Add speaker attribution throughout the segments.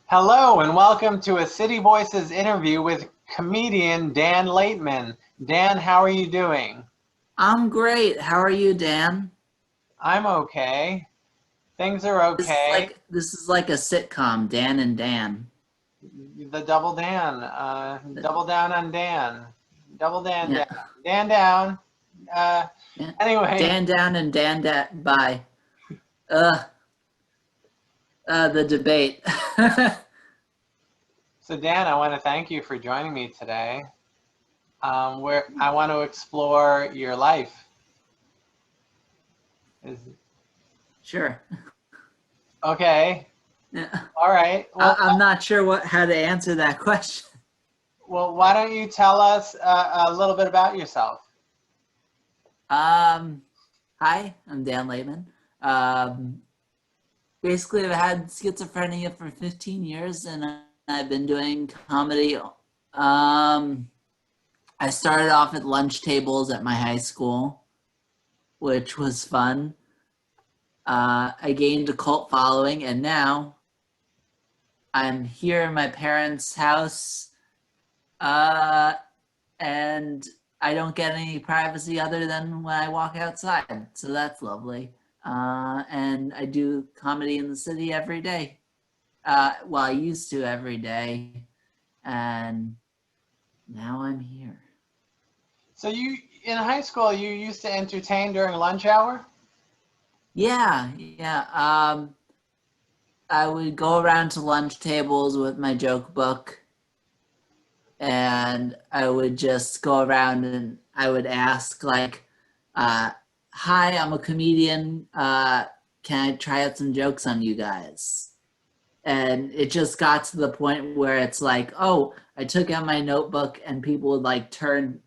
Speaker 1: Hello and welcome to a City Voices interview with comedian Dan Laitman. Dan, how are you doing?
Speaker 2: I'm great. How are you, Dan?
Speaker 1: I'm okay. Things are
Speaker 2: This is
Speaker 1: okay.
Speaker 2: like this is like a sitcom, Dan and Dan.
Speaker 1: The double Dan, double down on Dan. Double Dan
Speaker 2: Yeah,
Speaker 1: down. Dan down. Uh,
Speaker 2: yeah.
Speaker 1: anyway,
Speaker 2: Dan down and Dan by. Uh, the debate.
Speaker 1: so Dan, I want to thank you for joining me today. Where I want to explore your life. Is
Speaker 2: Sure.
Speaker 1: okay.
Speaker 2: Yeah.
Speaker 1: All right.
Speaker 2: I'm not sure how to answer that question.
Speaker 1: Why don't you tell us a little bit about yourself?
Speaker 2: Um, Hi, I'm Dan Laitman. Um, Basically, I've had schizophrenia for 15 years, and I've been doing comedy. I started off at lunch tables at my high school, which was fun. I gained a cult following, and now I'm here in my parents' house, uh, and I don't get any privacy other than when I walk outside. So that's lovely. And I do comedy in the city every day. Well, I used to every day, and now I'm here.
Speaker 1: So you in high school you used to entertain during lunch hour?
Speaker 2: Yeah. I would go around to lunch tables with my joke book, and I would just go around and I would ask like, uh, "Hi, I'm a comedian. Can I try out some jokes on you guys?" And it just got to the point where it's like, "Oh, I took out my notebook," and people would like turn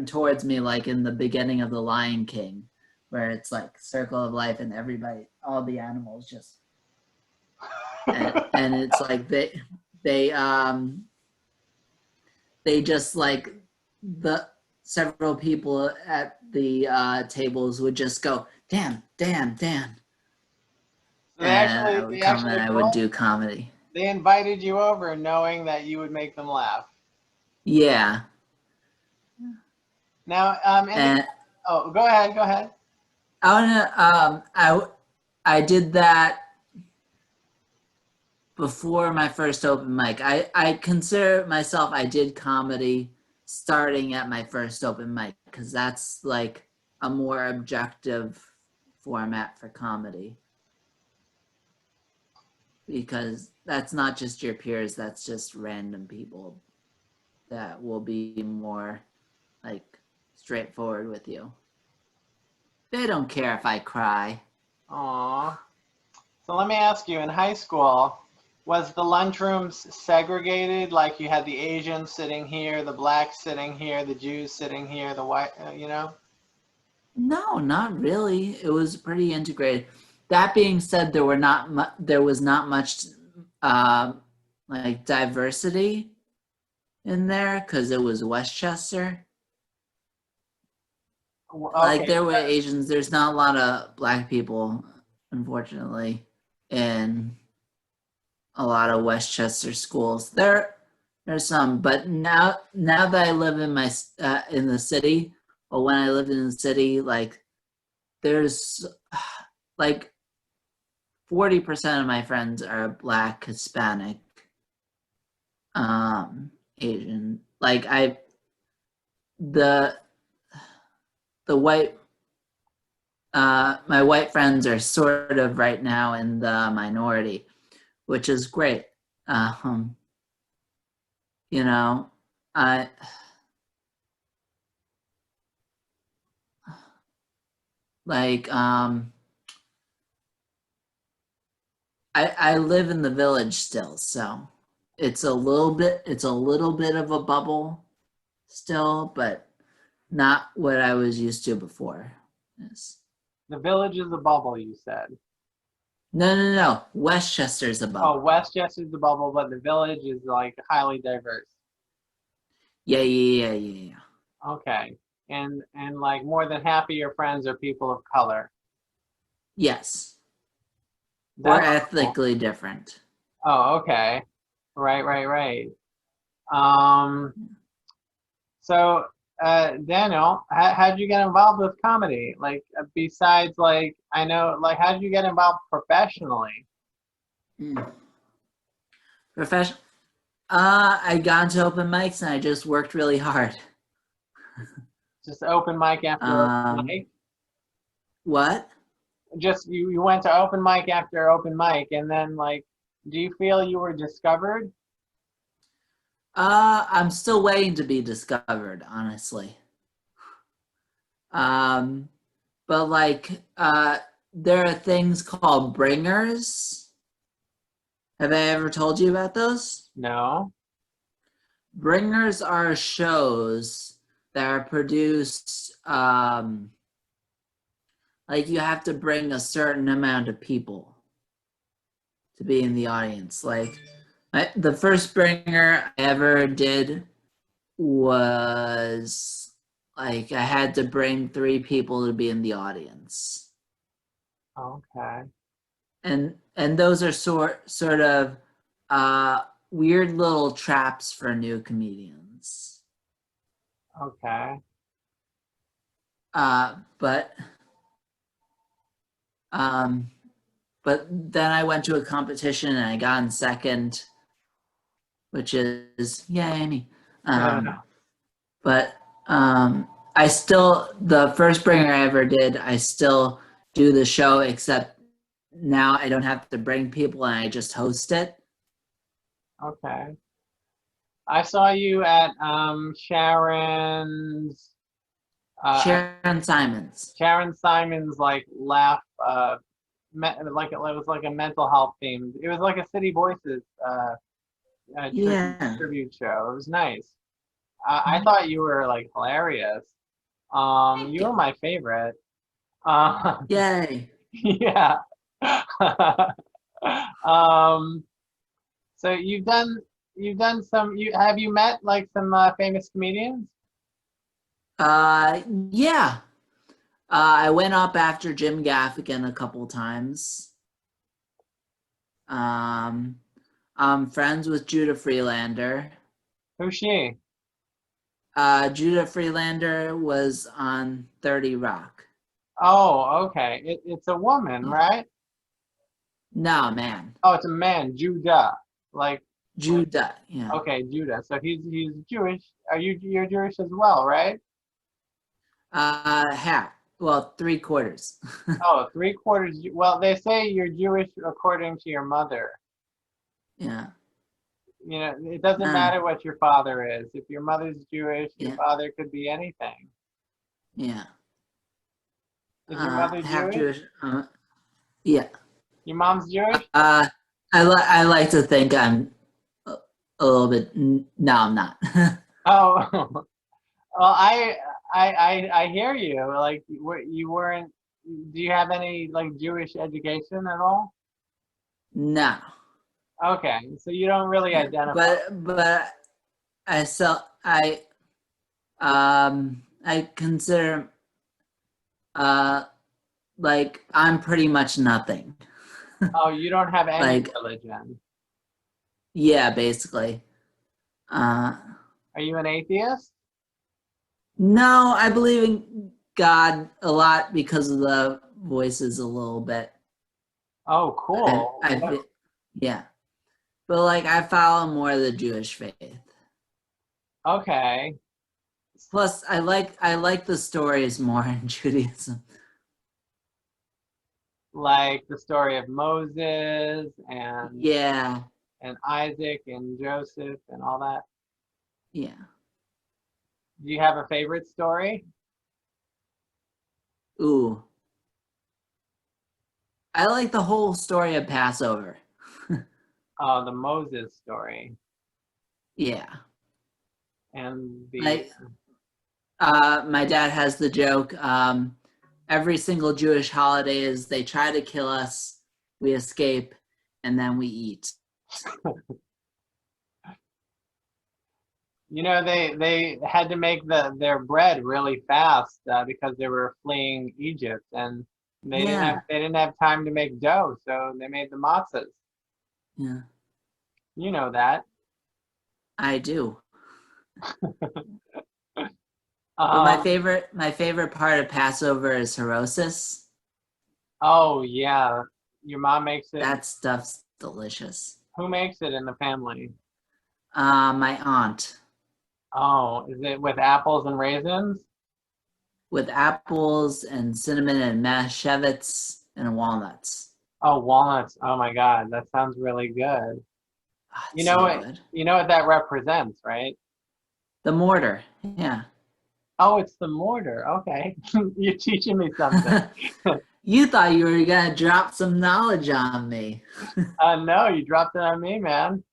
Speaker 2: towards me like in the beginning of The Lion King, where it's like circle of life and everybody, all the animals just and it's like they um they just like the several people at the tables would just go, Dan, Dan, Dan,
Speaker 1: So they
Speaker 2: and I
Speaker 1: actually
Speaker 2: would
Speaker 1: they
Speaker 2: come and
Speaker 1: actually
Speaker 2: I would
Speaker 1: brought
Speaker 2: do comedy.
Speaker 1: they invited you over knowing that you would make them laugh.
Speaker 2: Yeah.
Speaker 1: Now, in the
Speaker 2: And
Speaker 1: oh, go ahead, go ahead.
Speaker 2: I wanna I did that before my first open mic. I consider myself, I did comedy starting at my first open mic because that's like a more objective format for comedy, because that's not just your peers, that's just random people that will be more like straightforward with you. They don't care if I cry.
Speaker 1: Aw. So let me ask you, in high school, was the lunchrooms segregated? Like you had the Asians sitting here, the blacks sitting here, the Jews sitting here, the white, you know?
Speaker 2: No, not really. It was pretty integrated. That being said, there was not much uh, like diversity in there because it was Westchester. Like
Speaker 1: Okay,
Speaker 2: there were Asians. There's not a lot of black people, unfortunately, in a lot of Westchester schools. There's some, but now that I live in my in the city, or when I lived in the city, like there's like 40% of my friends are black, Hispanic, Asian. Like the the white my white friends are sort of right now in the minority, which is great. Um, you know, I like I live in the village still, so it's a little bit of a bubble still, but not what I was used to before. Yes.
Speaker 1: the village is a bubble, you said.
Speaker 2: No. Westchester's a
Speaker 1: Oh,
Speaker 2: bubble.
Speaker 1: Westchester's the bubble, but the village is like highly diverse.
Speaker 2: Yeah.
Speaker 1: Okay. And like more than half of your friends are people of color.
Speaker 2: Yes. Or
Speaker 1: That's cool.
Speaker 2: ethnically different.
Speaker 1: Oh, okay. Right. Um, so, Daniel, how'd you get involved with comedy? Like, besides, like, I know, like, how'd you get involved professionally?
Speaker 2: Mm. Profession. I got into open mics and I just worked really hard.
Speaker 1: Just open mic after open
Speaker 2: Um,
Speaker 1: mic?
Speaker 2: what?
Speaker 1: Just you went to open mic after open mic, and then, like, do you feel you were discovered?
Speaker 2: I'm still waiting to be discovered, honestly. Um, but like, there are things called bringers. Have I ever told you about those?
Speaker 1: No.
Speaker 2: Bringers are shows that are produced, like you have to bring a certain amount of people to be in the audience. Like the first bringer I ever did was like I had to bring 3 people to be in the audience.
Speaker 1: Okay.
Speaker 2: And those are sort of weird little traps for new comedians.
Speaker 1: Okay.
Speaker 2: Uh, but um, but then I went to a competition and I got in second, which is yay me. But I still the first bringer I ever did, I still do the show, except now I don't have to bring people and I just host it.
Speaker 1: Okay. I saw you at Sharon's
Speaker 2: Sharon Simons.
Speaker 1: Sharon Simon's like laugh like it was like a mental health themed. It was like a City Voices
Speaker 2: Yeah.
Speaker 1: tribute show. It was nice. I thought you were like hilarious. You were my favorite.
Speaker 2: Yay.
Speaker 1: Yeah. um, so you've done some. Have you met like some famous comedians?
Speaker 2: Yeah. I went up after Jim Gaffigan a couple times. I'm friends with Judah Freelander.
Speaker 1: Who's she?
Speaker 2: Judah Freelander was on 30 Rock.
Speaker 1: Oh, okay. It's a woman,
Speaker 2: Yeah.
Speaker 1: right?
Speaker 2: No, man.
Speaker 1: Oh, it's a man, Judah. Like
Speaker 2: Judah, yeah.
Speaker 1: okay, Judah. So he's Jewish. You're Jewish as well, right?
Speaker 2: Half. Well, 3/4.
Speaker 1: Oh, 3/4. Well, they say you're Jewish according to your mother.
Speaker 2: Yeah.
Speaker 1: You know, it doesn't
Speaker 2: Uh,
Speaker 1: matter what your father is. If your mother's Jewish, your
Speaker 2: yeah.
Speaker 1: father could be anything.
Speaker 2: Yeah.
Speaker 1: Is your mother
Speaker 2: Half
Speaker 1: Jewish?
Speaker 2: Jewish. Yeah.
Speaker 1: Your mom's Jewish?
Speaker 2: I like to think I'm a little bit. No, I'm not.
Speaker 1: Oh, well, I hear you. Like you weren't. Do you have any like Jewish education at all?
Speaker 2: No.
Speaker 1: Okay, so you don't really
Speaker 2: Yeah.
Speaker 1: identify.
Speaker 2: But I consider uh like I'm pretty much nothing.
Speaker 1: Oh, you don't have any
Speaker 2: Like
Speaker 1: religion.
Speaker 2: yeah, basically. Uh
Speaker 1: Are you an atheist?
Speaker 2: no, I believe in God a lot because of the voices a little bit.
Speaker 1: Oh, cool.
Speaker 2: Yeah. But like I follow more of the Jewish faith.
Speaker 1: Okay,
Speaker 2: Plus I like the stories more in Judaism.
Speaker 1: like the story of Moses
Speaker 2: Yeah.
Speaker 1: and Isaac and Joseph and all that.
Speaker 2: Yeah.
Speaker 1: Do you have a favorite story?
Speaker 2: Ooh. I like the whole story of Passover.
Speaker 1: Oh, the Moses story
Speaker 2: Yeah.
Speaker 1: and the.
Speaker 2: Like my dad has the joke, every single Jewish holiday is they try to kill us, we escape, and then we eat.
Speaker 1: You know, they had to make their bread really fast because they were fleeing Egypt, and
Speaker 2: Yeah.
Speaker 1: they didn't have time to make dough, so they made the matzahs.
Speaker 2: Yeah.
Speaker 1: You know that.
Speaker 2: I do. But
Speaker 1: Um,
Speaker 2: my favorite part of Passover is Herosis.
Speaker 1: oh yeah, your mom makes it.
Speaker 2: That stuff's delicious.
Speaker 1: Who makes it in the family?
Speaker 2: My aunt,
Speaker 1: Oh, is it with apples and raisins?
Speaker 2: with apples and cinnamon and mashevitz and walnuts.
Speaker 1: Oh, walnuts. Oh my God, that sounds really good.
Speaker 2: Oh,
Speaker 1: You
Speaker 2: it's
Speaker 1: know
Speaker 2: so
Speaker 1: what?
Speaker 2: good.
Speaker 1: You know what that represents, right?
Speaker 2: The mortar, yeah.
Speaker 1: Oh, it's the mortar. Okay, you're teaching me something.
Speaker 2: You thought you were gonna drop some knowledge on me.
Speaker 1: No, you dropped it on me, man.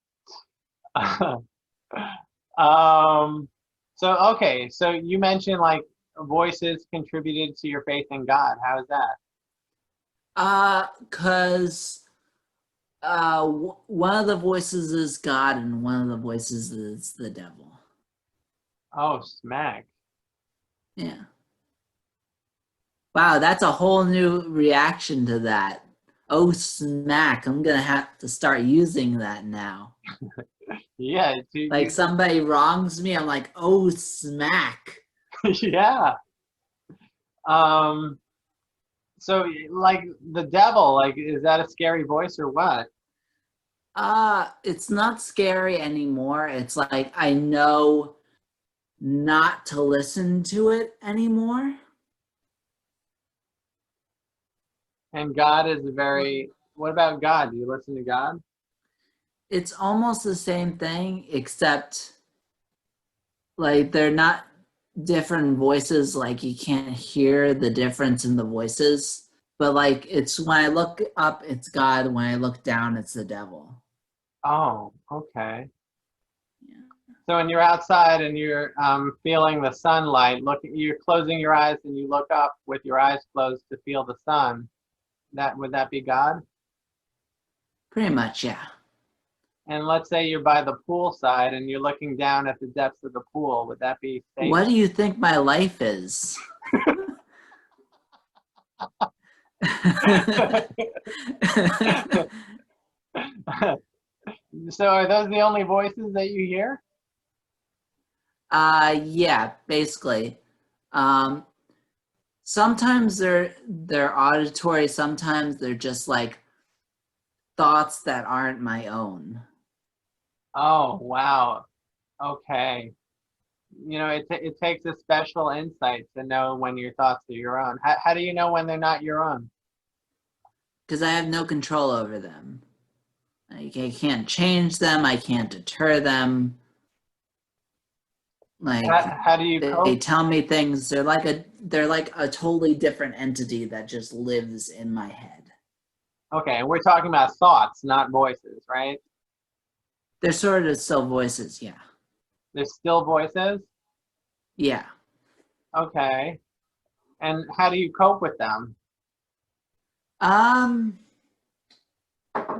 Speaker 1: Um, so okay, so you mentioned like voices contributed to your faith in God. How is that?
Speaker 2: Cause one of the voices is God and one of the voices is the devil.
Speaker 1: Oh, smack.
Speaker 2: Yeah. Wow, that's a whole new reaction to that. Oh, smack. I'm gonna have to start using that now.
Speaker 1: Yeah,
Speaker 2: Like somebody wrongs me, I'm like, oh, smack.
Speaker 1: yeah. Um, so like the devil, like is that a scary voice or what?
Speaker 2: It's not scary anymore. It's like I know not to listen to it anymore.
Speaker 1: And God is what about God? Do you listen to God?
Speaker 2: It's almost the same thing, except like they're not different voices. Like you can't hear the difference in the voices. But like it's when I look up, it's God. When I look down, it's the devil.
Speaker 1: Oh, okay.
Speaker 2: Yeah.
Speaker 1: So when you're outside and you're feeling the sunlight, you're closing your eyes and you look up with your eyes closed to feel the sun. That would that be God?
Speaker 2: Pretty much, yeah.
Speaker 1: And let's say you're by the pool side and you're looking down at the depths of the pool. Would that be
Speaker 2: What
Speaker 1: Satan?
Speaker 2: do you think my life is?
Speaker 1: So are those the only voices that you hear?
Speaker 2: Yeah, basically. Um, sometimes they're auditory, sometimes they're just like thoughts that aren't my own.
Speaker 1: Oh, wow. Okay. You know, it takes a special insight to know when your thoughts are your own. How do you know when they're not your own?
Speaker 2: Because I have no control over them. Like, I can't change them, I can't deter them. Like
Speaker 1: How do you
Speaker 2: they
Speaker 1: cope?
Speaker 2: tell me things. They're like a totally different entity that just lives in my head.
Speaker 1: Okay, and we're talking about thoughts, not voices, right?
Speaker 2: They're sort of still voices, yeah.
Speaker 1: They're still voices?
Speaker 2: Yeah.
Speaker 1: Okay. And how do you cope with them?
Speaker 2: Um,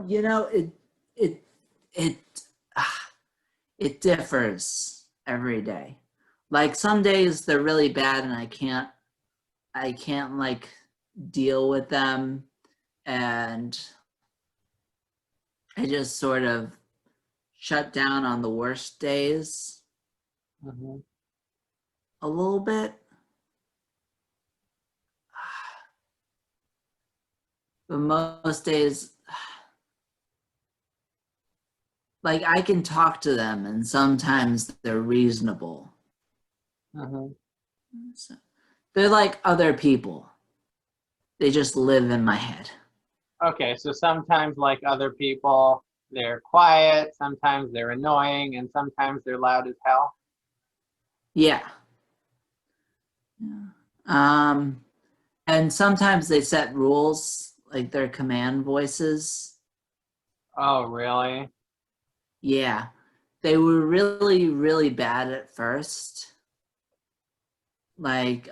Speaker 2: you know, it ah, it differs every day. Like some days they're really bad and I can't like deal with them, and I just sort of shut down on the worst days
Speaker 1: Hmm.
Speaker 2: a little bit. But most days, like I can talk to them and sometimes they're reasonable.
Speaker 1: Hmm.
Speaker 2: So they're like other people. They just live in my head.
Speaker 1: Okay, so sometimes, like other people, they're quiet, sometimes they're annoying, and sometimes they're loud as hell.
Speaker 2: Yeah. Yeah. Um, and sometimes they set rules, like their command voices.
Speaker 1: Oh, really?
Speaker 2: Yeah. They were really, really bad at first. Like,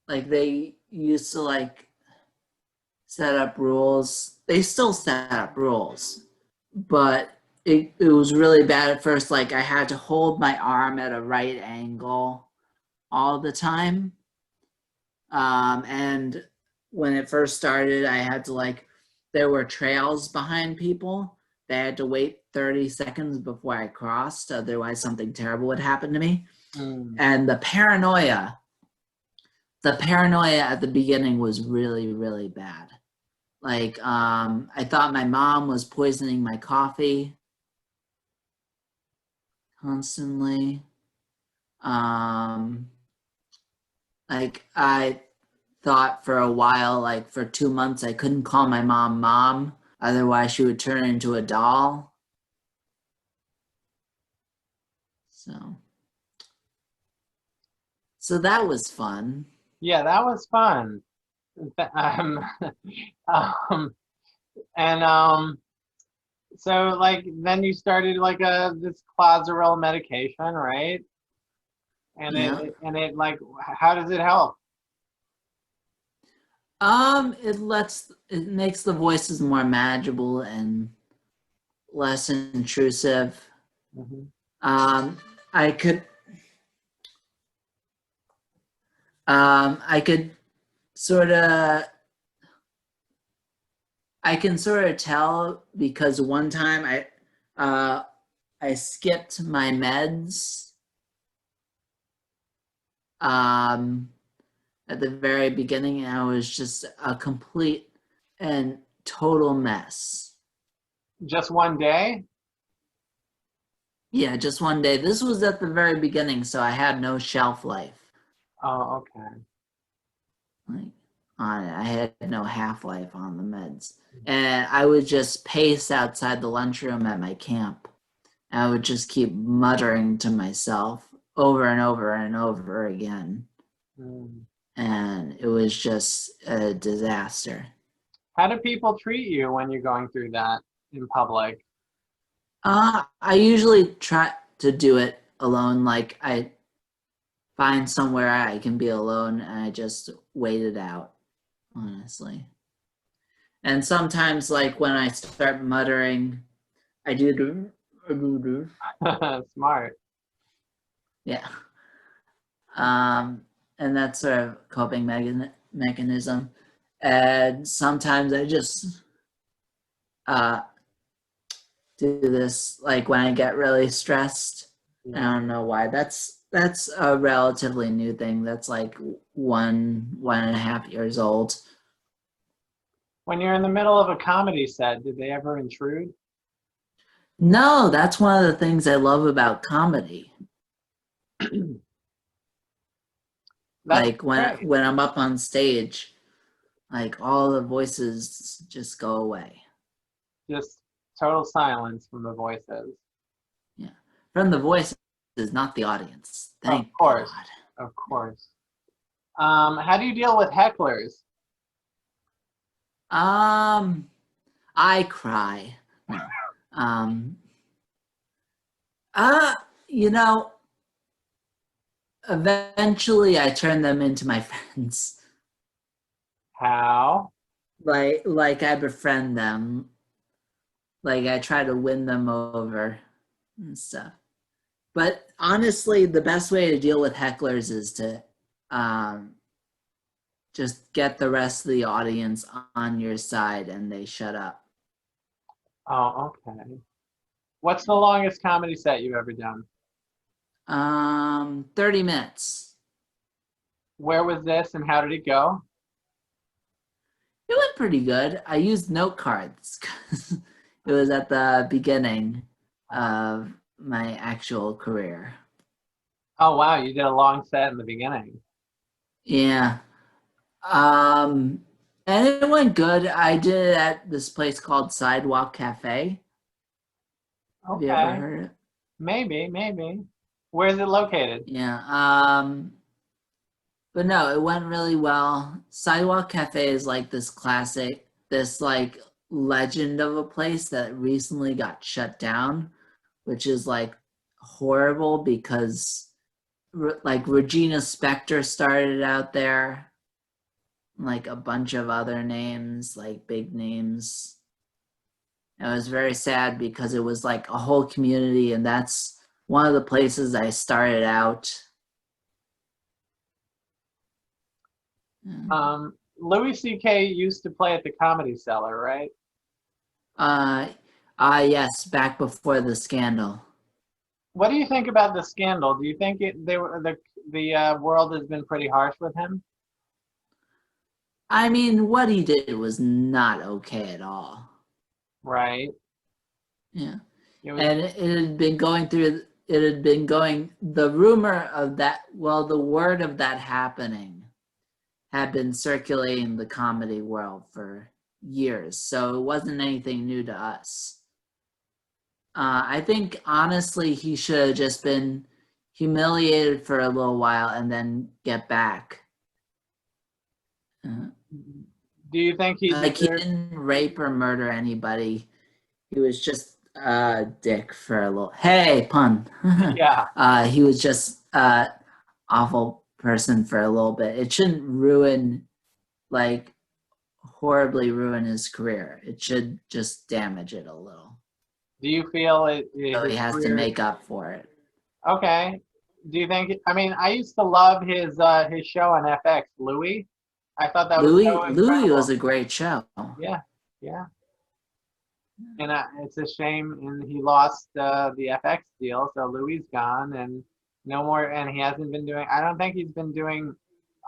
Speaker 2: like they used to like set up rules. They still set up rules, but it was really bad at first. Like I had to hold my arm at a right angle all the time. And when it first started, I had to like, there were trails behind people. they had to wait 30 seconds before I crossed, otherwise something terrible would happen to me. And the paranoia at the beginning was really, really bad. Like, I thought my mom was poisoning my coffee constantly. Like, I thought for a while, like for 2 months, I couldn't call my mom, otherwise she would turn into a doll. So that was fun.
Speaker 1: Yeah, that was fun. Um, and so like then you started like this Clozaril medication, right? And
Speaker 2: Yeah.
Speaker 1: it like how does it help?
Speaker 2: It makes the voices more manageable and less intrusive.
Speaker 1: Mhm.
Speaker 2: I could I could sort of I can sort of tell because one time I skipped my meds at the very beginning, and I was just a complete and total mess.
Speaker 1: Just one day?
Speaker 2: Yeah, just one day. This was at the very beginning, so I had no shelf life.
Speaker 1: Oh, okay.
Speaker 2: Like on it, I had no half life on the meds, and I would just pace outside the lunchroom at my camp. I would just keep muttering to myself over and over and over again, and it was just a disaster.
Speaker 1: How do people treat you when you're going through that in public?
Speaker 2: I usually try to do it alone. Like I find somewhere I can be alone, and I just wait it out, honestly. And sometimes, like when I start muttering, I do.
Speaker 1: Smart.
Speaker 2: Yeah. And that's sort of coping mechanism. And sometimes I just uh, do this, like when I get really stressed. I don't know why. That's a relatively new thing. That's like 1.5 years old.
Speaker 1: When you're in the middle of a comedy set, did they ever intrude?
Speaker 2: No, that's one of the things I love about comedy.
Speaker 1: That's
Speaker 2: Like when
Speaker 1: great.
Speaker 2: when I'm up on stage, like all the voices just go away.
Speaker 1: Just total silence from the voices.
Speaker 2: Yeah, from the voices, not the audience.
Speaker 1: Of
Speaker 2: Thank
Speaker 1: course.
Speaker 2: God.
Speaker 1: Of course. How do you deal with hecklers?
Speaker 2: I cry. No. Um, uh, you know, eventually I turn them into my friends.
Speaker 1: How?
Speaker 2: Like I befriend them. Like I try to win them over and stuff. But honestly, the best way to deal with hecklers is to um, just get the rest of the audience on your side and they shut up.
Speaker 1: Oh, okay. What's the longest comedy set you've ever done?
Speaker 2: 30 minutes.
Speaker 1: Where was this and how did it go?
Speaker 2: It went pretty good. I used note cards because it was at the beginning of my actual career.
Speaker 1: Oh, wow. You did a long set in the beginning.
Speaker 2: Yeah. Um, and it went good. I did it at this place called Sidewalk Cafe. Have you ever
Speaker 1: Okay.
Speaker 2: heard of it?
Speaker 1: Maybe, maybe. Where's it located?
Speaker 2: Yeah. But no, it went really well. Sidewalk Cafe is like this classic, this like legend of a place that recently got shut down, which is like horrible because like Regina Spektor started out there, like a bunch of other names, like big names. It was very sad because it was like a whole community, and that's one of the places I started out.
Speaker 1: Louis C.K. used to play at the Comedy Cellar, right?
Speaker 2: Uh, Yes, back before the scandal.
Speaker 1: What do you think about the scandal? Do you think the world has been pretty harsh with him?
Speaker 2: I mean, what he did was not okay at all.
Speaker 1: Right.
Speaker 2: Yeah.
Speaker 1: It was.
Speaker 2: And it had been going, the rumor of that, well, the word of that happening had been circulating the comedy world for years. So it wasn't anything new to us. I think honestly, he should have just been humiliated for a little while and then get back.
Speaker 1: Do you think he
Speaker 2: Like he
Speaker 1: deserves?
Speaker 2: didn't rape or murder anybody. He was just a dick for a little. Hey, pun.
Speaker 1: Yeah.
Speaker 2: He was just awful person for a little bit. It shouldn't like horribly ruin his career. It should just damage it a little.
Speaker 1: Do you feel
Speaker 2: So
Speaker 1: his
Speaker 2: he has to
Speaker 1: career?
Speaker 2: make up for it.
Speaker 1: Okay. Do you think? I mean, I used to love his show on FX, Louis. I thought that was so
Speaker 2: Louis was
Speaker 1: incredible.
Speaker 2: a great show.
Speaker 1: Yeah, yeah. And it's a shame, and he lost the FX deal, so Louis gone, and no more. And he hasn't been doing. I don't think he's been doing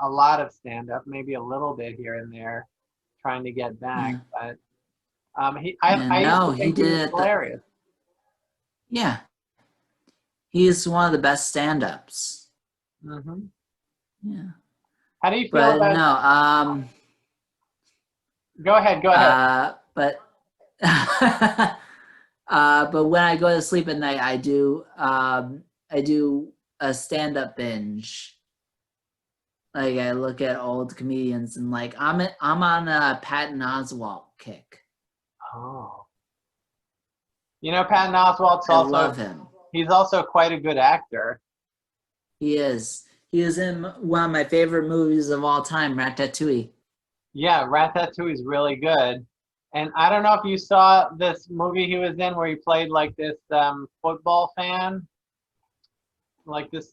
Speaker 1: a lot of stand up, maybe a little bit here and there, trying to get back.
Speaker 2: Yeah.
Speaker 1: But
Speaker 2: Yeah,
Speaker 1: I used
Speaker 2: no,
Speaker 1: to
Speaker 2: he
Speaker 1: think he
Speaker 2: did
Speaker 1: was
Speaker 2: it.
Speaker 1: hilarious.
Speaker 2: Yeah, he's one of the best stand-ups.
Speaker 1: Hmm.
Speaker 2: Yeah,
Speaker 1: How do you feel
Speaker 2: but
Speaker 1: about?
Speaker 2: no,
Speaker 1: Go ahead. Go ahead.
Speaker 2: but but when I go to sleep at night, I do a stand-up binge. Like I look at old comedians and like I'm on a Patton Oswalt kick.
Speaker 1: Oh. You know, Patton Oswalt's
Speaker 2: I
Speaker 1: also
Speaker 2: love him.
Speaker 1: he's also quite a good actor.
Speaker 2: He is. He is in one of my favorite movies of all time, Ratatouille.
Speaker 1: Yeah, Ratatouille is really good. And I don't know if you saw this movie he was in where he played like this football fan, like this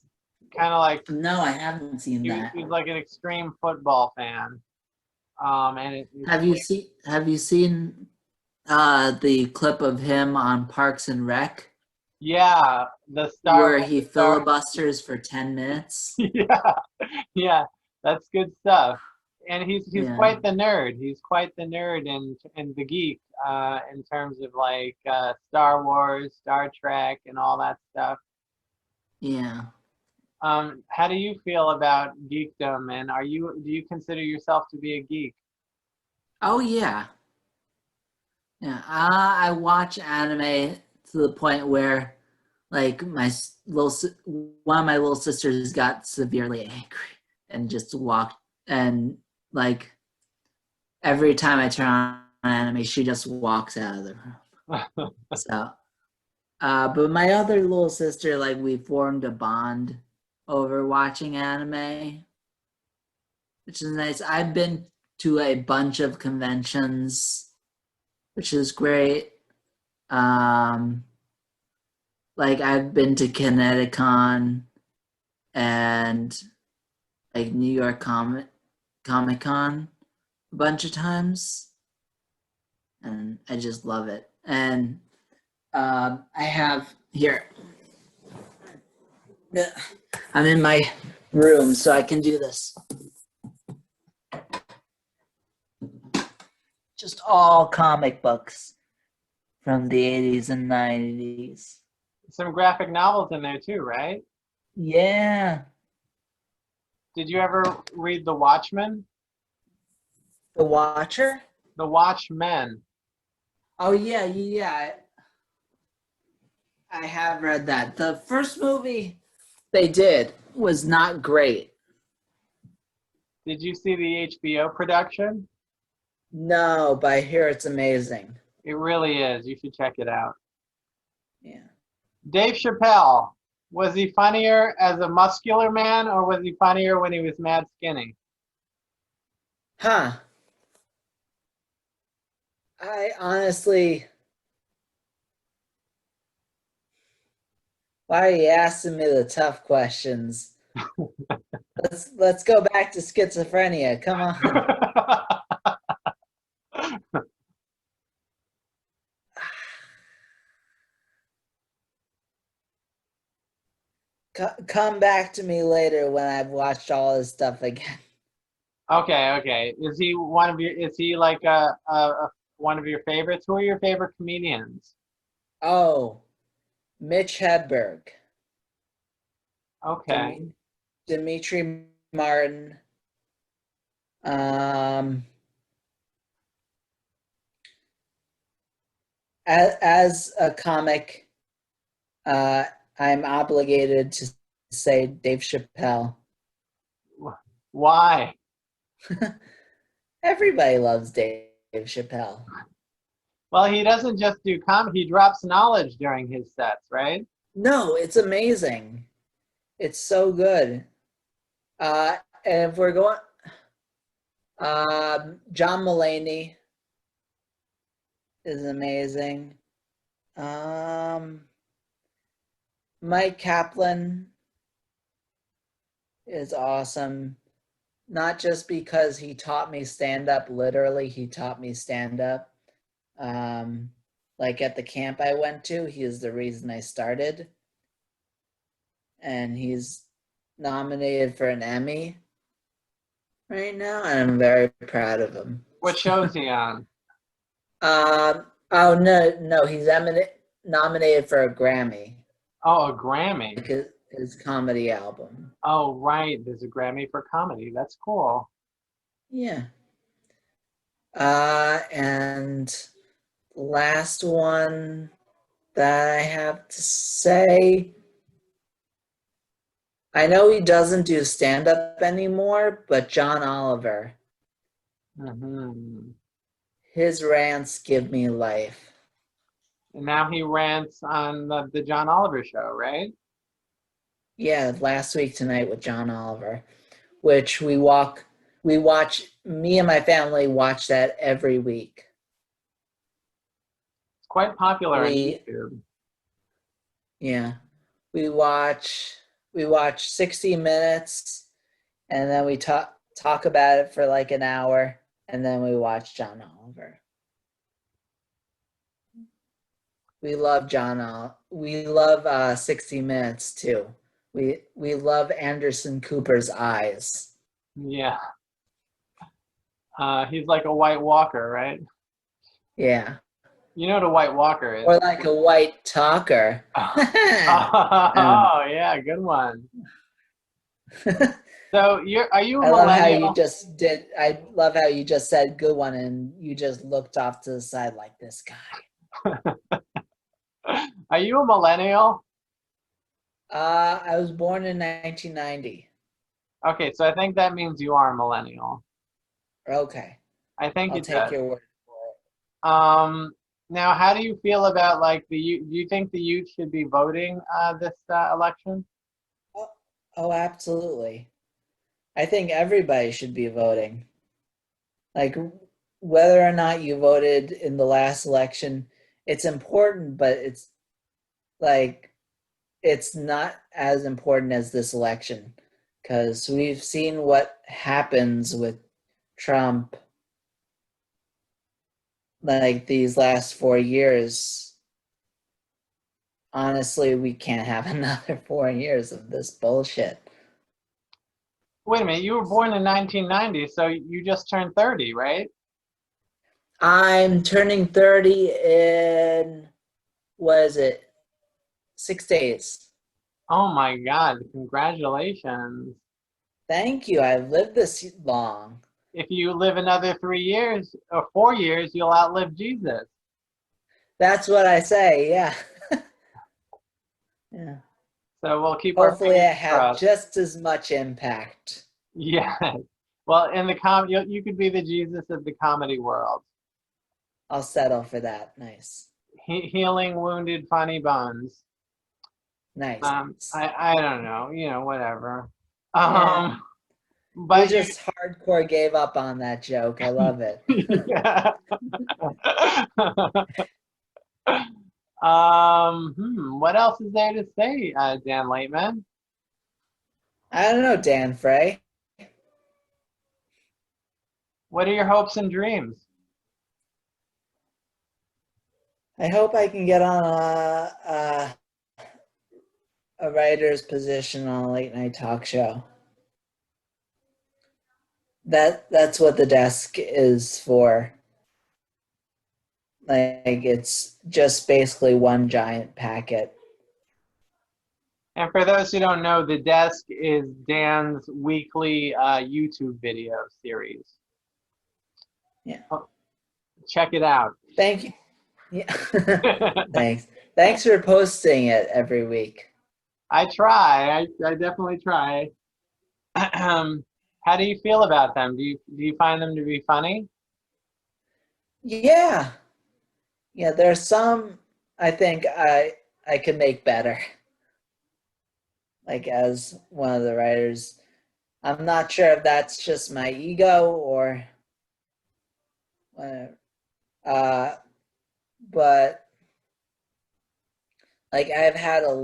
Speaker 1: kind of like
Speaker 2: No, I haven't seen that.
Speaker 1: he's like an extreme football fan. And
Speaker 2: Have you seen the clip of him on Parks and Rec
Speaker 1: yeah, the
Speaker 2: where he
Speaker 1: the Star
Speaker 2: filibusters for 10 minutes?
Speaker 1: yeah, yeah, that's good stuff. And he's
Speaker 2: Yeah.
Speaker 1: quite the nerd. He's quite the nerd in the geek in terms of like Star Wars, Star Trek, and all that stuff.
Speaker 2: Yeah.
Speaker 1: How do you feel about geekdom, and do you consider yourself to be a geek?
Speaker 2: Oh yeah. Yeah. I watch anime to the point where like one of my little sisters got severely angry and just walked and like every time I turn on anime, she just walks out of the room. So, but my other little sister, like, we formed a bond over watching anime, which is nice. I've been to a bunch of conventions, which is great. Um, like, I've been to Kineticon and like New York Comic Con a bunch of times, and I just love it. And I have here. I'm in my room, so I can do this. Just all comic books from the 80s and 90s.
Speaker 1: Some graphic novels in there too, right?
Speaker 2: Yeah.
Speaker 1: Did you ever read The Watchmen?
Speaker 2: The Watcher?
Speaker 1: The Watchmen.
Speaker 2: Oh, yeah, yeah. I have read that. The first movie they did was not great.
Speaker 1: Did you see the HBO production?
Speaker 2: No, but I hear it's amazing.
Speaker 1: It really is. You should check it out.
Speaker 2: Yeah.
Speaker 1: Dave Chappelle, was he funnier as a muscular man or was he funnier when he was mad skinny?
Speaker 2: Huh. I honestly, why are you asking me the tough questions? Let's go back to schizophrenia. Come on. come back to me later when I've watched all his stuff again.
Speaker 1: Okay. Is he one of your? Is he like one of your favorites? Who are your favorite comedians?
Speaker 2: Oh, Mitch Hedberg,
Speaker 1: Okay.
Speaker 2: Dimitri Martin, um, as a comic, I'm obligated to say Dave Chappelle.
Speaker 1: Why?
Speaker 2: Everybody loves Dave Chappelle.
Speaker 1: Well, he doesn't just do comedy. He drops knowledge during his sets, right?
Speaker 2: No, it's amazing. It's so good. And if we're going, John Mulaney is amazing. Mike Kaplan is awesome. Not just because he taught me stand up, literally, he taught me stand up. Like at the camp I went to, he is the reason I started. And he's nominated for an Emmy right now, and I'm very proud of him.
Speaker 1: What show is he on?
Speaker 2: Oh no, he's nominated for a Grammy.
Speaker 1: Oh, a Grammy.
Speaker 2: Like his comedy album.
Speaker 1: Oh, right. There's a Grammy for comedy. That's cool.
Speaker 2: Yeah. And last one that I have to say, I know he doesn't do stand-up anymore, but John Oliver,
Speaker 1: Hmm.
Speaker 2: his rants give me life.
Speaker 1: And now he rants on the John Oliver show, right?
Speaker 2: Yeah, last week tonight with John Oliver, which me and my family watch that every week.
Speaker 1: It's quite popular on YouTube.
Speaker 2: Yeah. We watch 60 minutes and then we talk about it for like an hour and then we watch John Oliver. We love we love 60 Minutes too. We love Anderson Cooper's eyes.
Speaker 1: Yeah. He's like a White Walker, right?
Speaker 2: Yeah.
Speaker 1: You know what a White Walker is.
Speaker 2: Or like a white talker.
Speaker 1: Oh, yeah, good one. So are you a
Speaker 2: I love how
Speaker 1: millennial?
Speaker 2: I love how you just said good one and you just looked off to the side like this guy.
Speaker 1: Are you a millennial?
Speaker 2: I was born in 1990.
Speaker 1: Okay, so I think that means you are a millennial.
Speaker 2: Okay.
Speaker 1: I think
Speaker 2: I'll
Speaker 1: it
Speaker 2: take
Speaker 1: does.
Speaker 2: your word for it.
Speaker 1: Now, how do you feel about like the youth? Do you think the youth should be voting this election?
Speaker 2: Oh, absolutely. I think everybody should be voting. Like, whether or not you voted in the last election, it's important, but it's like, it's not as important as this election because we've seen what happens with Trump like these last 4 years. Honestly, we can't have another 4 years of this bullshit.
Speaker 1: Wait a minute, you were born in 1990, so you just turned 30, right?
Speaker 2: I'm turning 30 in, what is it, 6 days.
Speaker 1: Oh my God, congratulations.
Speaker 2: Thank you. I've lived this long.
Speaker 1: If you live another 3 years or 4 years, you'll outlive Jesus.
Speaker 2: That's what I say, yeah. Yeah.
Speaker 1: So we'll keep our
Speaker 2: Hopefully I
Speaker 1: fingers
Speaker 2: have
Speaker 1: crossed.
Speaker 2: just as much impact.
Speaker 1: Yeah. Well, in the you could be the Jesus of the comedy world.
Speaker 2: I'll settle for that. Nice.
Speaker 1: Healing wounded funny bones.
Speaker 2: Nice.
Speaker 1: I don't know, whatever.
Speaker 2: Yeah.
Speaker 1: But
Speaker 2: you just hardcore gave up on that joke. I love it.
Speaker 1: Yeah. What else is there to say, Dan Laitman?
Speaker 2: I don't know, Dan Frey.
Speaker 1: What are your hopes and dreams?
Speaker 2: I hope I can get on a writer's position on a late night talk show. That's what the desk is for. Like, it's just basically one giant packet.
Speaker 1: And for those who don't know, The Desk is Dan's weekly YouTube video series.
Speaker 2: Yeah.
Speaker 1: Oh, check it out.
Speaker 2: Thank you. Yeah. Thanks for posting it every week.
Speaker 1: I try. I definitely try. How do you feel about them? Do you find them to be funny?
Speaker 2: Yeah. Yeah, there's some I think I could make better. Like, as one of the writers. I'm not sure if that's just my ego or whatever. But like, I've had a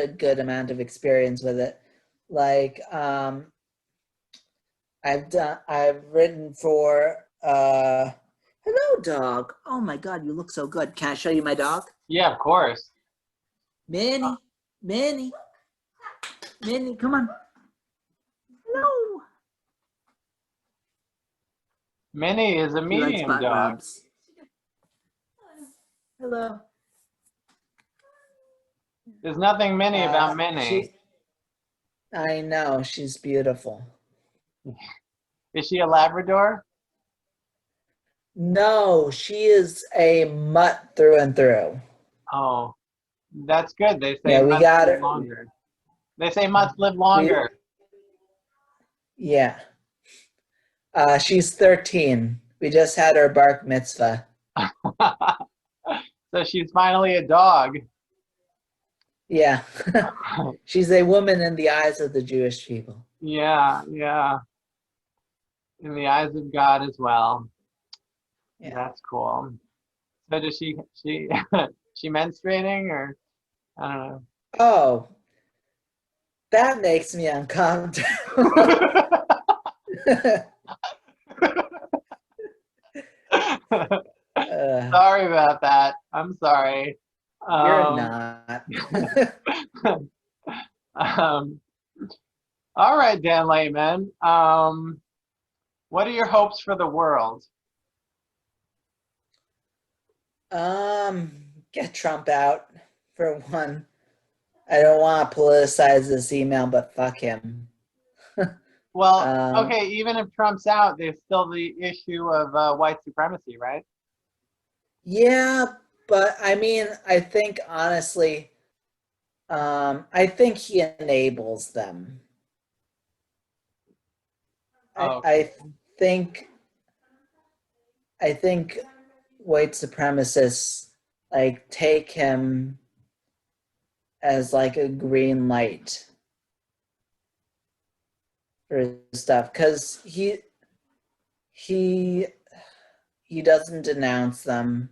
Speaker 2: good amount of experience with it. Like, I've written for hello dog. Oh my god, you look so good. Can I show you my dog?
Speaker 1: Yeah, of course.
Speaker 2: Minnie, Minnie, Minnie, come on. Hello.
Speaker 1: Minnie is a
Speaker 2: She likes
Speaker 1: medium
Speaker 2: butt
Speaker 1: dog.
Speaker 2: rubs. Hello.
Speaker 1: There's nothing Minnie about Minnie.
Speaker 2: I know, she's beautiful.
Speaker 1: Is she a Labrador?
Speaker 2: No, she is a mutt through and through.
Speaker 1: Oh, that's good. They say
Speaker 2: Yeah, we
Speaker 1: mutts
Speaker 2: got
Speaker 1: live
Speaker 2: her.
Speaker 1: longer. They say mutts live longer.
Speaker 2: Yeah. She's 13. We just had her bar mitzvah.
Speaker 1: So she's finally a dog.
Speaker 2: Yeah. She's a woman in the eyes of the Jewish people.
Speaker 1: Yeah, yeah. In the eyes of God as well.
Speaker 2: Yeah.
Speaker 1: That's cool. So does she she menstruating, or I don't know.
Speaker 2: Oh, that makes me uncomfortable.
Speaker 1: Sorry about that. I'm sorry.
Speaker 2: You're not.
Speaker 1: All right, Dan Laitman. What are your hopes for the world?
Speaker 2: Get Trump out, for one. I don't want to politicize this email, but fuck him.
Speaker 1: Well, okay, even if Trump's out, there's still the issue of white supremacy, right?
Speaker 2: Yeah, but I mean, I think honestly, I think he enables them.
Speaker 1: Oh,
Speaker 2: I think white supremacists like take him as like a green light for stuff, because he doesn't denounce them,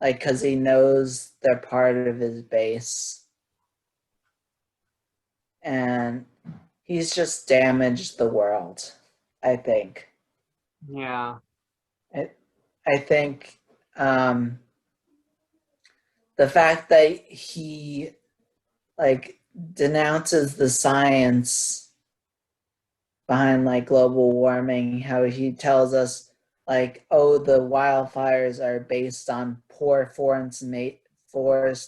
Speaker 2: like, because he knows they're part of his base, and he's just damaged the world, I think.
Speaker 1: yeah.
Speaker 2: I think the fact that he like denounces the science behind like global warming, how he tells us like, oh, the wildfires are based on poor forest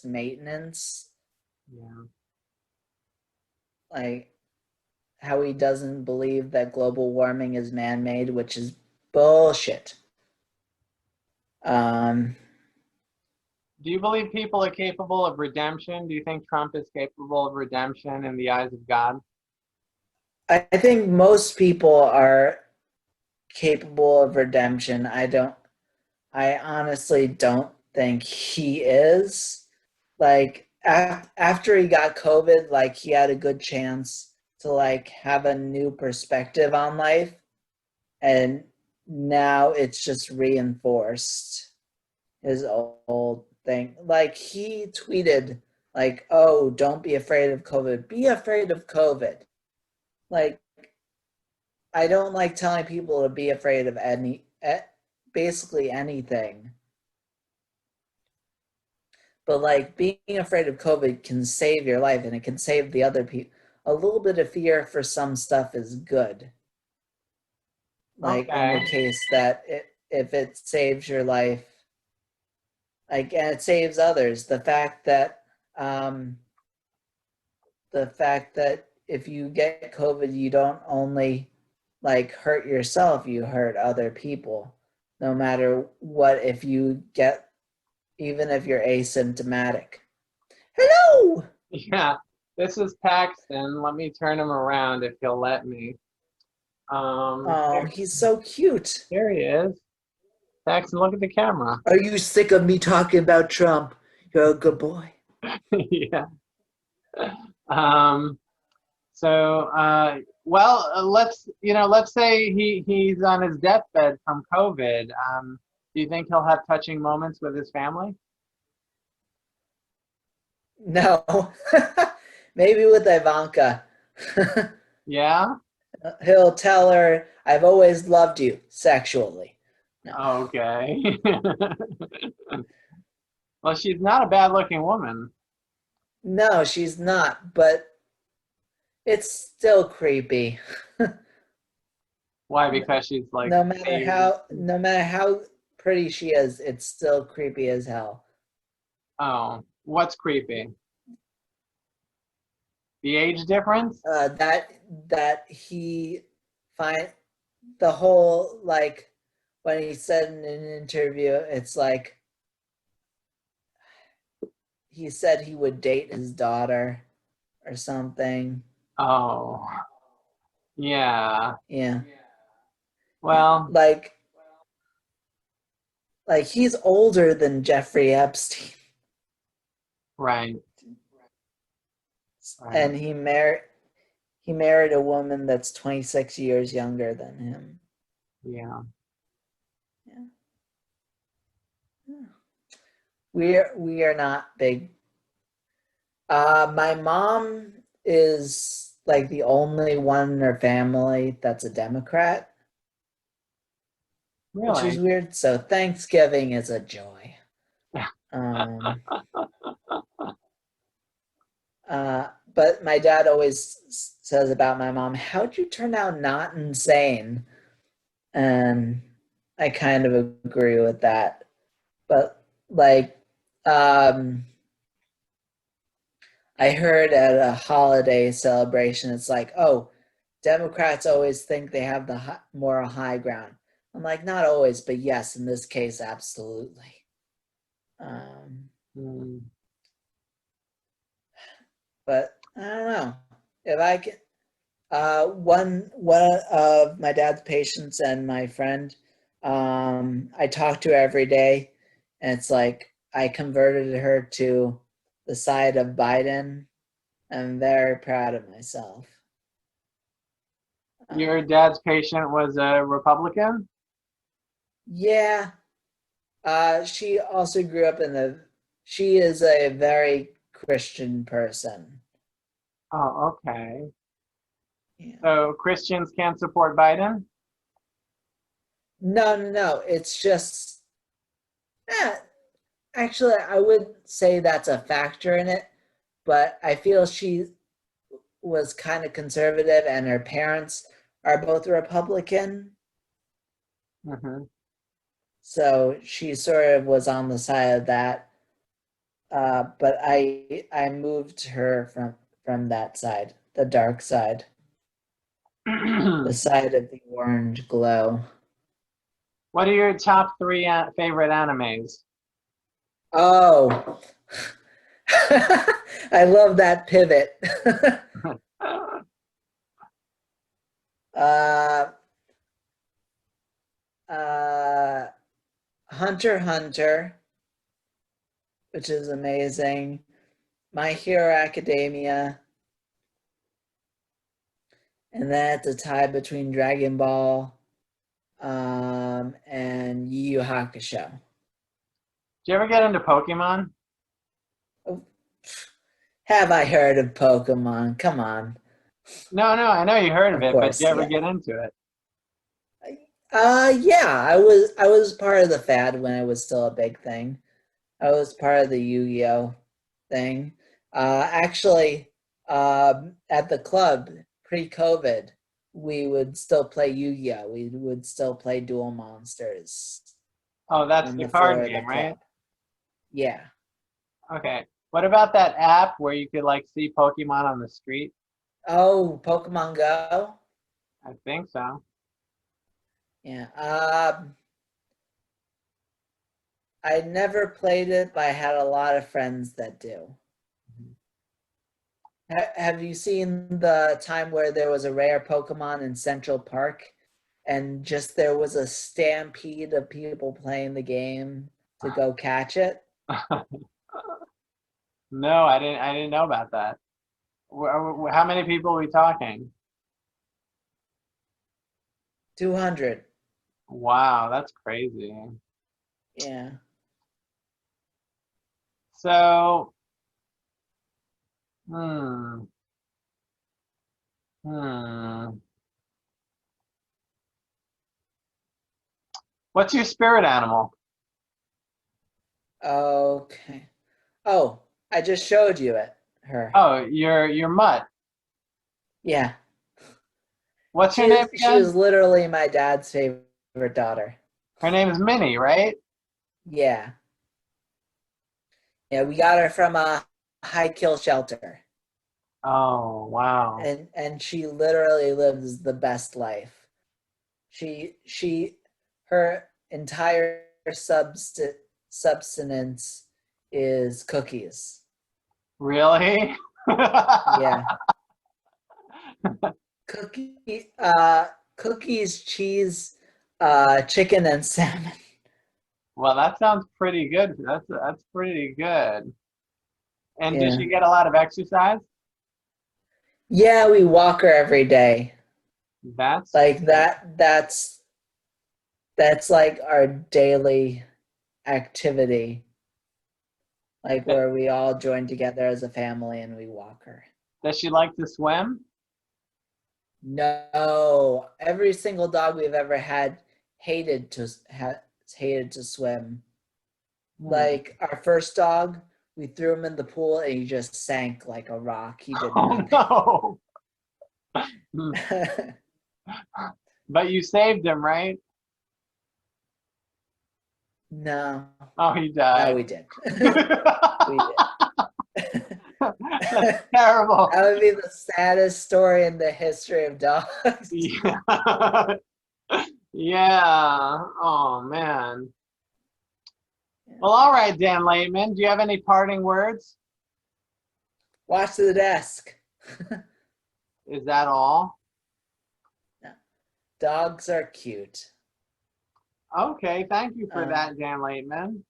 Speaker 2: maintenance,
Speaker 1: Yeah.
Speaker 2: like how he doesn't believe that global warming is man-made, which is bullshit.
Speaker 1: Do you believe people are capable of redemption? Do you think Trump is capable of redemption in the eyes of God?
Speaker 2: I think most people are capable of redemption. I honestly don't think he is. Like, after he got COVID, like, he had a good chance to like have a new perspective on life, and now it's just reinforced his old thing. Like, he tweeted like, oh, don't be afraid of COVID, be afraid of COVID. Like, I don't like telling people to be afraid of basically anything. But like being afraid of COVID can save your life, and it can save the other people. A little bit of fear for some stuff is good. Like in the
Speaker 1: Okay.
Speaker 2: case that if it saves your life, like, and it saves others. Um, the fact that if you get COVID, you don't only like hurt yourself, you hurt other people. No matter what, if you get, even if you're asymptomatic. Hello.
Speaker 1: Yeah. This is Paxton. Let me turn him around if he'll let me.
Speaker 2: Oh, he's so cute.
Speaker 1: Here he is. Paxton, look at the camera.
Speaker 2: Are you sick of me talking about Trump? You're a good boy.
Speaker 1: Yeah. Um, let's say he's on his deathbed from COVID. Do you think he'll have touching moments with his family?
Speaker 2: No. Maybe with Ivanka.
Speaker 1: Yeah?
Speaker 2: He'll tell her, I've always loved you sexually. No.
Speaker 1: Okay. Well, she's not a bad-looking woman.
Speaker 2: No, she's not, but it's still creepy.
Speaker 1: Why? Because she's like
Speaker 2: No matter
Speaker 1: saved.
Speaker 2: how pretty she is, it's still creepy as hell.
Speaker 1: Oh, what's creepy? The age difference?
Speaker 2: That he find the whole, like, when he said in an interview, it's like he said he would date his daughter or something.
Speaker 1: Oh, yeah.
Speaker 2: Yeah.
Speaker 1: Well,
Speaker 2: Like he's older than Jeffrey Epstein.
Speaker 1: right,
Speaker 2: And
Speaker 1: right.
Speaker 2: he married a woman that's 26 years younger than him.
Speaker 1: Yeah.
Speaker 2: Yeah. We are not big. My mom is like the only one in her family that's a Democrat, which is
Speaker 1: Really?
Speaker 2: weird. So Thanksgiving is a joy. Um, but my dad always says about my mom, how'd you turn out not insane? And I kind of agree with that. But like, I heard at a holiday celebration, it's like, oh, Democrats always think they have the more high ground. I'm like, not always, but yes, in this case, absolutely. Um,
Speaker 1: Mm.
Speaker 2: but I don't know if I can. One of my dad's patients and my friend, I talk to her every day, and it's like I converted her to the side of Biden. I'm very proud of myself.
Speaker 1: Your dad's patient was a Republican?
Speaker 2: Yeah, she also grew up in the. She is a very Christian person.
Speaker 1: Oh, okay.
Speaker 2: Yeah.
Speaker 1: So Christians can't support Biden?
Speaker 2: No. It's just, eh, actually, I would say that's a factor in it, but I feel she was kind of conservative, and her parents are both Republican,
Speaker 1: Mm-hmm.
Speaker 2: so she sort of was on the side of that. But I moved her from that side, the dark side, the side of the orange glow.
Speaker 1: What are your top three favorite animes?
Speaker 2: Oh, I love that pivot. uh, uh, Hunter x Hunter, which is amazing. My Hero Academia, and then it's a tie between Dragon Ball and Yu Yu Hakusho.
Speaker 1: Did you ever get into Pokemon?
Speaker 2: Oh, have I heard of Pokemon? Come on.
Speaker 1: No, I know you heard of
Speaker 2: Of
Speaker 1: it, but did you
Speaker 2: course,
Speaker 1: ever
Speaker 2: yeah.
Speaker 1: get into it?
Speaker 2: Yeah, I was part of the fad when it was still a big thing. I was part of the Yu-Gi-Oh thing. Actually, at the club pre-COVID, we would still play Yu-Gi-Oh. We would still play Duel Monsters
Speaker 1: Oh, that's
Speaker 2: on
Speaker 1: the
Speaker 2: the floor
Speaker 1: card
Speaker 2: of the
Speaker 1: game, right?
Speaker 2: club. Yeah.
Speaker 1: Okay. What about that app where you could like see Pokemon on the street?
Speaker 2: Oh, Pokemon Go.
Speaker 1: I think so.
Speaker 2: Yeah. I never played it, but I had a lot of friends that do. Have you seen the time where there was a rare Pokemon in Central Park and just there was a stampede of people playing the game to go catch it?
Speaker 1: No, I didn't. I didn't know about that. How many people are we talking?
Speaker 2: 200.
Speaker 1: Wow, that's crazy.
Speaker 2: Yeah.
Speaker 1: So, hmm, hmm. What's your spirit animal?
Speaker 2: Okay. Oh, I just showed you her.
Speaker 1: Oh, your mutt.
Speaker 2: Yeah.
Speaker 1: What's her name
Speaker 2: She
Speaker 1: again?
Speaker 2: was literally my dad's favorite daughter.
Speaker 1: Her name is Minnie, right?
Speaker 2: Yeah. Yeah, we got her from a high kill shelter.
Speaker 1: Oh, wow.
Speaker 2: And she literally lives the best life. She her entire subsistence is cookies.
Speaker 1: Really?
Speaker 2: Yeah. Cookie cookies, cheese, chicken and salmon.
Speaker 1: Well, that sounds pretty good. That's pretty good. And does
Speaker 2: Yeah.
Speaker 1: she get a lot of exercise?
Speaker 2: Yeah, we walk her every day.
Speaker 1: That's
Speaker 2: Like that's like our daily activity. Like where we all join together as a family and we walk her.
Speaker 1: Does she like to swim?
Speaker 2: No, every single dog we've ever had hated to hated to swim.
Speaker 1: Hmm.
Speaker 2: Like our first dog, we threw him in the pool and he just sank like a rock. He did
Speaker 1: Oh
Speaker 2: not.
Speaker 1: no. Hmm. But you saved him, right?
Speaker 2: No,
Speaker 1: Oh, he
Speaker 2: no,
Speaker 1: died.
Speaker 2: we did. We
Speaker 1: That's
Speaker 2: did.
Speaker 1: terrible.
Speaker 2: That would be the saddest story in the history of dogs.
Speaker 1: Yeah. Yeah. Oh man. Well, all right, Dan Laitman. Do you have any parting words?
Speaker 2: Watch the desk.
Speaker 1: Is that all?
Speaker 2: No. Dogs are cute.
Speaker 1: Okay, thank you for
Speaker 2: Um,
Speaker 1: that, Dan Laitman.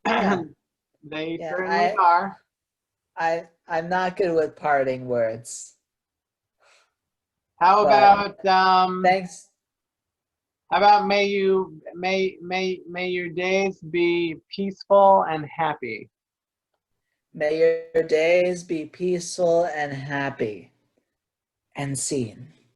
Speaker 2: yeah,
Speaker 1: They
Speaker 2: yeah.
Speaker 1: certainly are.
Speaker 2: I'm not good with parting words,
Speaker 1: How
Speaker 2: but
Speaker 1: about
Speaker 2: thanks.
Speaker 1: may your days be peaceful and happy.
Speaker 2: May your days be peaceful and happy and seen.